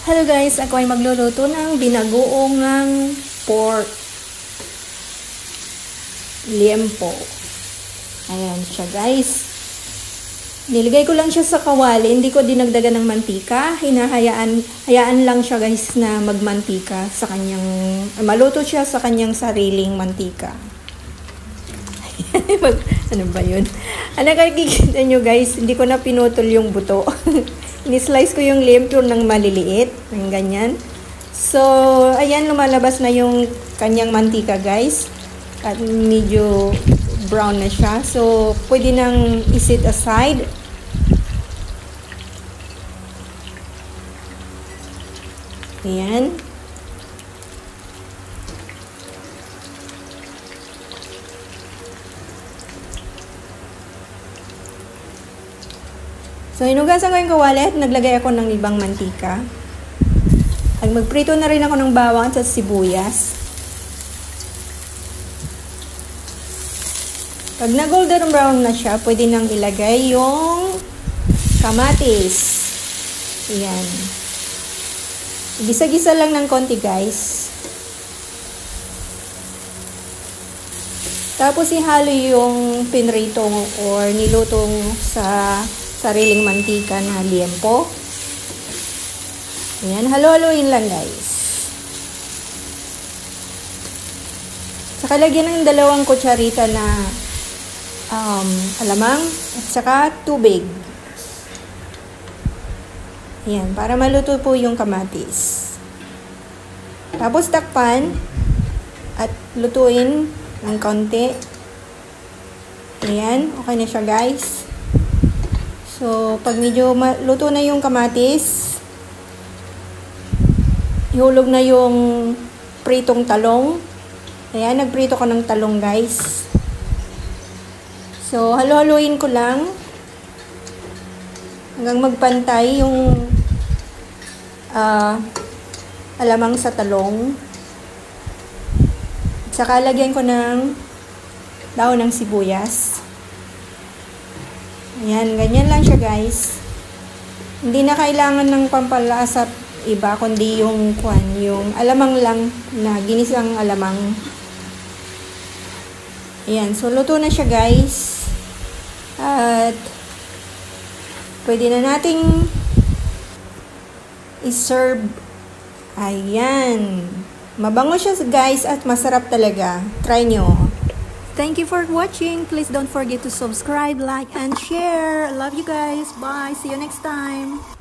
Hello guys, ako ay magluluto ng binagoong pork liempo. Ayan siya guys. Nilagay ko lang siya sa kawali, hindi ko dinagdagan ng mantika. Hayaan lang siya guys na magmantika sa kanyang, maluto siya sa kanyang sariling mantika. Ano ba yun? Ano kikita nyo guys, hindi ko na pinutol yung buto. Ni-slice ko yung liempo ng maliliit, ng ganyan. So, ayan, lumalabas na yung kanyang mantika guys. At medyo brown na siya. So, pwede nang isit aside. Ayan. So, hinugasan ko yung kawali at naglagay ako ng ibang mantika. At magprito na rin ako ng bawang at sibuyas. Pag na golden brown na siya, pwede nang ilagay yung kamatis. Ayan. Gisa-gisa lang ng konti guys. Tapos ihalo yung pinrito or nilutong sa sariling mantika na liempo. Ayan, halo-haloin lang guys. Saka lagyan ng 2 kutsarita na alamang at saka tubig. Ayan, para maluto po yung kamatis. Tapos takpan at lutuin ng konti. Ayan, okay na siya guys. So, pag medyo luto na yung kamatis, ihulog na yung pritong talong. Ayan, nagprito ko ng talong guys. So, halo-haloin ko lang hanggang magpantay yung alamang sa talong. At saka lagyan ko ng daon ng sibuyas. Ayan, ganyan lang siya guys. Hindi na kailangan ng pampalasa iba, kundi yung alamang lang na ginisang alamang. Ayan, so luto na siya guys. At pwede na nating i-serve. Ayan. Mabango siya guys at masarap talaga. Try nyo. Thank you for watching. Please don't forget to subscribe, like, and share. I love you guys. Bye. See you next time.